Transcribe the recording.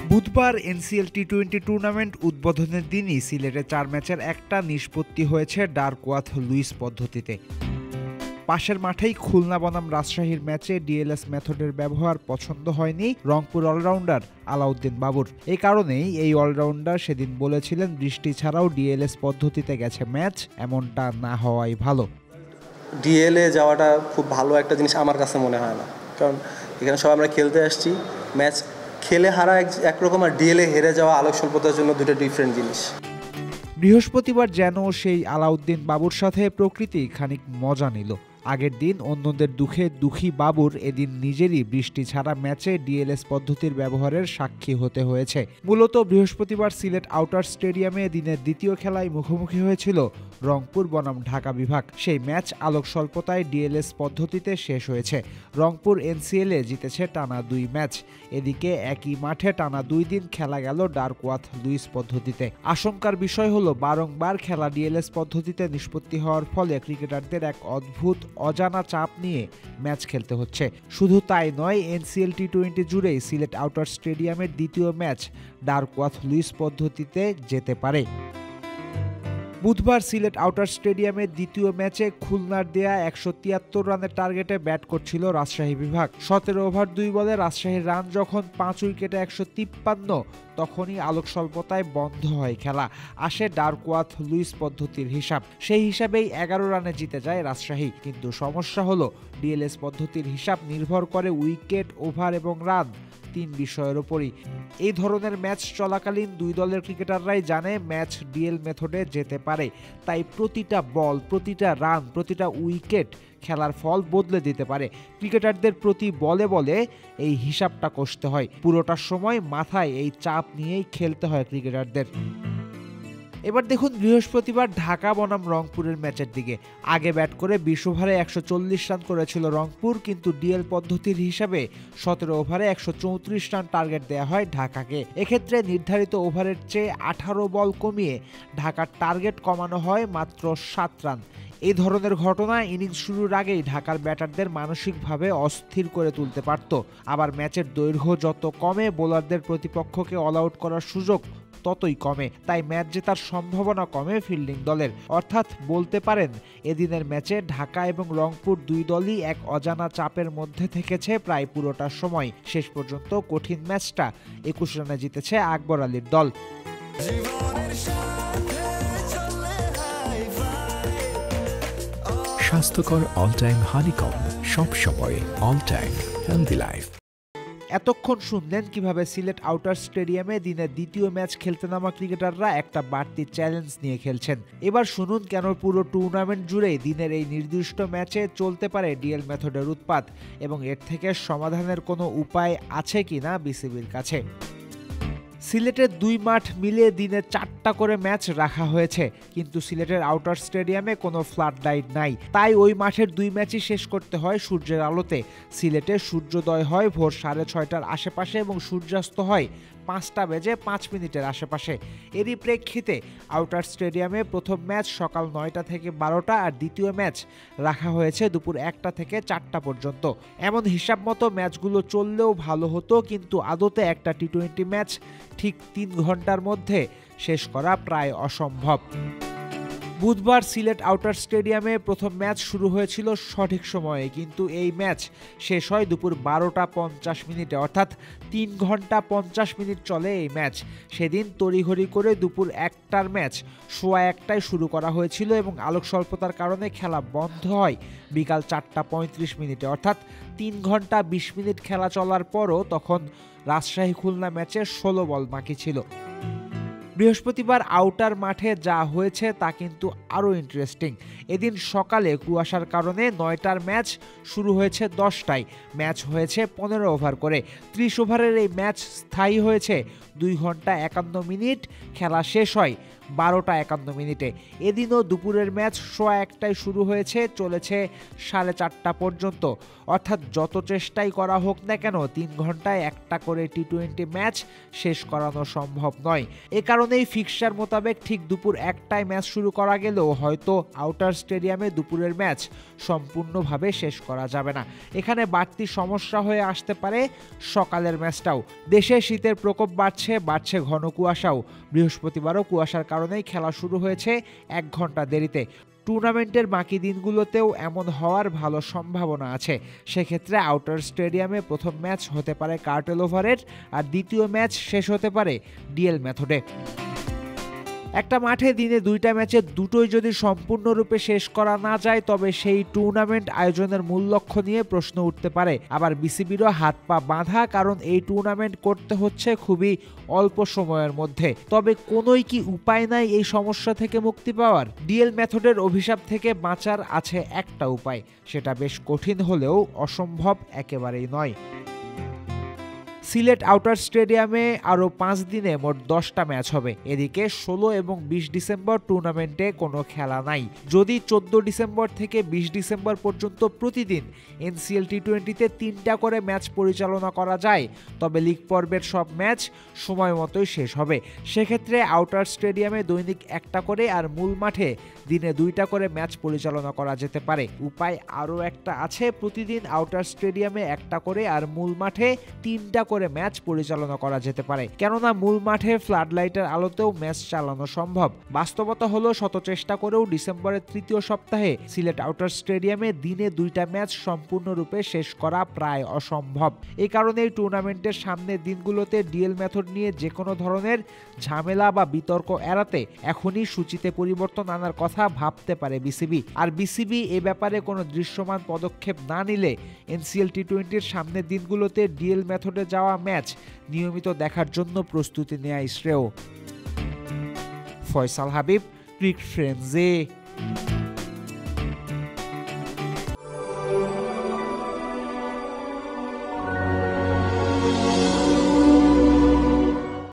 বুধবার NCL টি-20 tournament উদ্বোধনের দিনই সিলেটে 4 ম্যাচের একটা নিষ্পত্তি হয়েছে ডার্কওয়াথ লুইস পদ্ধতিতে। পাশের মাঠেই খুলনা বনাম রাজশাহীর ম্যাচে ডিএলএস মেথডের ব্যবহার পছন্দ হয়নি রংপুর অলরাউন্ডার আলাউদ্দিন বাবুর। এই কারণেই এই অলরাউন্ডার সেদিন বলেছিলেন বৃষ্টি ছাড়াও ডিএলএস পদ্ধতিতে গেছে ম্যাচ, এমনটা না হওয়াই ভালো। ডিএলএ যাওয়াটা খুব ভালো একটা জিনিস আমার কাছে মনে হয় না, কারণ এখানে সবাই আমরা খেলতে আসছি, ম্যাচ খেলে হারা একরকম আর ডিএলএ হেরে যাওয়া আলোক স্বল্পতার জন্য দুটো ডিফারেন্ট জিনিস। বৃহস্পতিবার যেন সেই আলাউদ্দিন বাবুর সাথে প্রকৃতি খানিক মজা নিল। আগের দিন অন্যদের দুঃখে দুঃখী বাবুর এদিন নিজেরই বৃষ্টি ছাড়া ম্যাচে ডিএলএস পদ্ধতির ব্যবহারের সাক্ষী হতে হয়েছে। মূলত বৃহস্পতিবার সিলেট আউটার স্টেডিয়ামে দিনের দ্বিতীয় খেলায় মুখোমুখি হয়েছিল রংপুর বনাম ঢাকা বিভাগ। সেই ম্যাচ আলোক স্বল্পতায় ডিএলএস পদ্ধতিতে শেষ হয়েছে। রংপুর এনসিএলে জিতেছে টানা 2 ম্যাচ। এদিকে একই মাঠে টানা 2 দিন খেলা গেল ডার্কওয়াথ লুইস পদ্ধতিতে। আশঙ্কার বিষয় হলো বারংবার খেলা ডিএলএস পদ্ধতিতে নিষ্পত্তি হওয়ার ফলে ক্রিকেটারদের এক অদ্ভুত অজানা চাপ নিয়ে ম্যাচ খেলতে হচ্ছে। শুধু তাই নয়, এনসিএল টি-20 জুড়েই সিলেট আউটার স্টেডিয়ামের দ্বিতীয় ম্যাচ ডার্কওয়াথ লুইস পদ্ধতিতে যেতে পারে। বুধবার সিলেট আউটার স্টেডিয়ামের দ্বিতীয় ম্যাচে খুলনার দেয়া 173 রানের টার্গেটে ব্যাট করছিল রাজশাহী বিভাগ। 17 ওভার 2 বলে রাজশাহীর রান যখন 5 উইকেটে 153, তখনই আলোক স্বল্পতায় বন্ধ হয় খেলা। আসে ডার্কওয়াথ লুইস পদ্ধতির হিসাব। সেই হিসাবেই 11 রানে জিতে যায় রাজশাহী। কিন্তু সমস্যা হলো ডিএলএস পদ্ধতির হিসাব নির্ভর করে উইকেট, ওভার এবং রান, 3 বিষয়ের উপরই। এই ধরনের ম্যাচ চলাকালীন 2 দলের ক্রিকেটাররাই জানে ম্যাচ ডিএল মেথডে যেতে পারে। তাই প্রতিটা বল, প্রতিটা রান, প্রতিটা উইকেট খেলার ফল বদলে দিতে পারে। ক্রিকেটারদের প্রতি বলে বলে এই হিসাবটা কষতে হয়। পুরোটা সময় মাথায় এই চাপ নিয়েই খেলতে হয় ক্রিকেটারদের। এবার দেখুন বৃহস্পতিবার ঢাকা বনাম রংপুরের ম্যাচের দিকে। আগে ব্যাট করে 20 ওভারে 140 রান করেছিল রংপুর, কিন্তু ডিএল পদ্ধতির হিসাবে 17 ওভারে 134 রান টার্গেট দেওয়া হয় ঢাকাকে। এক্ষেত্রে নির্ধারিত ওভারের চেয়ে 18 বল কমিয়ে ঢাকার টার্গেট কমানো হয় মাত্র 7 রান। এই ধরনের ঘটনা ইনিংস শুরুর আগেই ঢাকার ব্যাটারদের মানসিকভাবে অস্থির করে তুলতে পারত। আবার ম্যাচের দৈর্ঘ্য যত কমে, বোলারদের প্রতিপক্ষকে অল আউট করার সুযোগ ততই কমে। তাই ম্যাচ জেতার সম্ভাবনা কমে ফিল্ডিং দলের। অর্থাৎ বলতে পারেন এদিনের ম্যাচে ঢাকা এবং রংপুর 2 দলই এক অজানা চাপের মধ্যে থেকেছে প্রায় পুরোটা সময়। শেষ পর্যন্ত কঠিন ম্যাচটা 21 রানে জিতেছে আকবর আলীর দল। স্বাস্থ্যকর অল টাইম হানিকম, সব সময় অল টাইম হেলদি লাইফ। এতক্ষণ শুনলেন কিভাবে সিলেট আউটার স্টেডিয়ামে দিনের দ্বিতীয় ম্যাচ খেলতে নামা ক্রিকেটাররা একটা বাড়তি চ্যালেঞ্জ নিয়ে খেলছেন। এবার শুনুন কেন পুরো টুর্নামেন্ট জুড়েই দিনের এই নির্দিষ্ট ম্যাচে চলতে পারে ডিএল মেথডের উৎপাত, এবং এর থেকে সমাধানের কোনো উপায় আছে কিনা বিসিবির কাছে। সিলেটের 2 মাঠ মিলিয়ে দিনে 4টা করে ম্যাচ রাখা হয়েছে, কিন্তু সিলেটের আউটার স্টেডিয়ামে কোনো ফ্লাড লাইট নাই। তাই ওই মাঠের 2 ম্যাচই শেষ করতে হয় সূর্যের আলোতে। সিলেটে সূর্যোদয় হয় ভোর 6:30টার আশেপাশে এবং সূর্যাস্ত হয় 5:05 আশেপাশে। এরই প্রেক্ষিতে আউটার স্টেডিয়ামে প্রথম ম্যাচ সকাল 9টা থেকে 12টা আর দ্বিতীয় ম্যাচ রাখা হয়েছে দুপুর 1টা থেকে 4টা পর্যন্ত। এমন হিসাব মতো ম্যাচগুলো চললেও ভালো হতো, কিন্তু আদতে একটা টি-20 ম্যাচ ঠিক 3 ঘন্টার মধ্যে শেষ করা প্রায় অসম্ভব। বুধবার সিলেট আউটার স্টেডিয়ামে প্রথম ম্যাচ শুরু হয়েছিল সঠিক সময়ে, কিন্তু এই ম্যাচ শেষ হয় দুপুর 12:50 অর্থাৎ 3 ঘন্টা 50 মিনিট চলে এই ম্যাচ। সেদিন তড়িঘড়ি করে দুপুর 1টার ম্যাচ 1:15টায় শুরু করা হয়েছিল এবং আলোক স্বল্পতার কারণে খেলা বন্ধ হয় বিকাল 4:35 অর্থাৎ 3 ঘন্টা 20 মিনিট খেলা চলার পরও তখন রাজশাহী খুলনা ম্যাচে 16 বল বাকি ছিল। বৃহস্পতিবার আউটার মাঠে যা হয়েছে তা কিন্তু আরও ইন্টারেস্টিং। এদিন সকালে কুয়াশার কারণে 9টার ম্যাচ শুরু হয়েছে 10টায়। ম্যাচ হয়েছে 15 ওভার করে। 30 ওভারের এই ম্যাচ স্থায়ী হয়েছে 2 ঘন্টা 51 মিনিট। খেলা শেষ হয় 12:51। এদিনও দুপুরের ম্যাচ 1:15টায় শুরু হয়েছে, চলেছে 4:30টা পর্যন্ত। অর্থাৎ যত চেষ্টাই করা হোক না কেন 3 ঘন্টায় একটা করে টি-20 ম্যাচ শেষ করানো সম্ভব নয়। এ কারণে কারণেই ফিক্সচার মোতাবেক ঠিক দুপুর 1টায় ম্যাচ শুরু করা গেলেও হয়তো আউটার স্টেডিয়ামে দুপুরের ম্যাচ সম্পূর্ণভাবে শেষ করা যাবে না। এখানে বাড়তি সমস্যা হয়ে আসতে পারে সকালের ম্যাচটাও। দেশে শীতের প্রকোপ বাড়ছে ঘন কুয়াশাও। বৃহস্পতিবারও কুয়াশার কারণেই খেলা শুরু হয়েছে 1 ঘন্টা দেরিতে। টুর্নামেন্টের বাকি দিনগুলোতেও এমন হওয়ার ভালো সম্ভাবনা আছে। সেক্ষেত্রে আউটার স্টেডিয়ামে প্রথম ম্যাচ হতে পারে কার্টেল ওভারের, আর দ্বিতীয় ম্যাচ শেষ হতে পারে ডিএল মেথডে। একটা মাঠে দিনে 2টা ম্যাচের দুটোই যদি সম্পূর্ণরূপে শেষ করা না যায়, তবে সেই টুর্নামেন্ট আয়োজনের মূল লক্ষ্য নিয়ে প্রশ্ন উঠতে পারে। আবার বিসিবিরও হাত পা বাঁধা, কারণ এই টুর্নামেন্ট করতে হচ্ছে খুবই অল্প সময়ের মধ্যে। তবে কোনোই কি উপায় নাই এই সমস্যা থেকে মুক্তি পাওয়ার? ডিএল মেথডের অভিশাপ থেকে বাঁচার আছে একটা উপায়, সেটা বেশ কঠিন হলেও অসম্ভব একেবারেই নয়। সিলেট আউটার স্টেডিয়ামে আরও 5 দিনে মোট 10টা ম্যাচ হবে। এদিকে 16 এবং 20 ডিসেম্বর টুর্নামেন্টে কোনো খেলা নাই। যদি 14 ডিসেম্বর থেকে 20 ডিসেম্বর পর্যন্ত প্রতিদিন এনসিএল টি20তে 3টা করে ম্যাচ পরিচালনা করা যায়, তবে লিগ পর্বের সব ম্যাচ সময় মতোই শেষ হবে। সেক্ষেত্রে আউটার স্টেডিয়ামে দৈনিক 1টা করে আর মূল মাঠে দিনে 2টা করে ম্যাচ পরিচালনা করা যেতে পারে। উপায় আরও একটা আছে, প্রতিদিন আউটার স্টেডিয়ামে 1টা করে আর মূল মাঠে 3টা করে ম্যাচ পরিচালনা করা যেতে পারে। কেননা মূল মাঠে ফ্লাড লাইটের আলোতেও ম্যাচ চালানো সম্ভব। বাস্তবতা হলো শত চেষ্টা করেও ডিসেম্বরের 3য় সপ্তাহে সিলেট আউটার স্টেডিয়ামে দিনে 2টা ম্যাচ সম্পূর্ণরূপে শেষ করা প্রায় অসম্ভব। এই কারণেই টুর্নামেন্টের সামনের দিনগুলোতে ডিএল মেথড নিয়ে যে কোনো ধরনের ঝামেলা বা বিতর্ক এড়াতে এখনই সূচিতে পরিবর্তন আনার কথা ভাবতে পারে বিসিবি। আর বিসিবি এ ব্যাপারে কোনো দৃশ্যমান পদক্ষেপ না নিলে এনসিএল টি20-র সামনের দিনগুলোতে ডিএল মেথডে যাওয়া ম্যাচ নিয়মিত দেখার জন্য প্রস্তুতি নেওয়া শ্রেয়। ফয়সাল হাবিব, ক্রিক ফ্রেন্ডজে।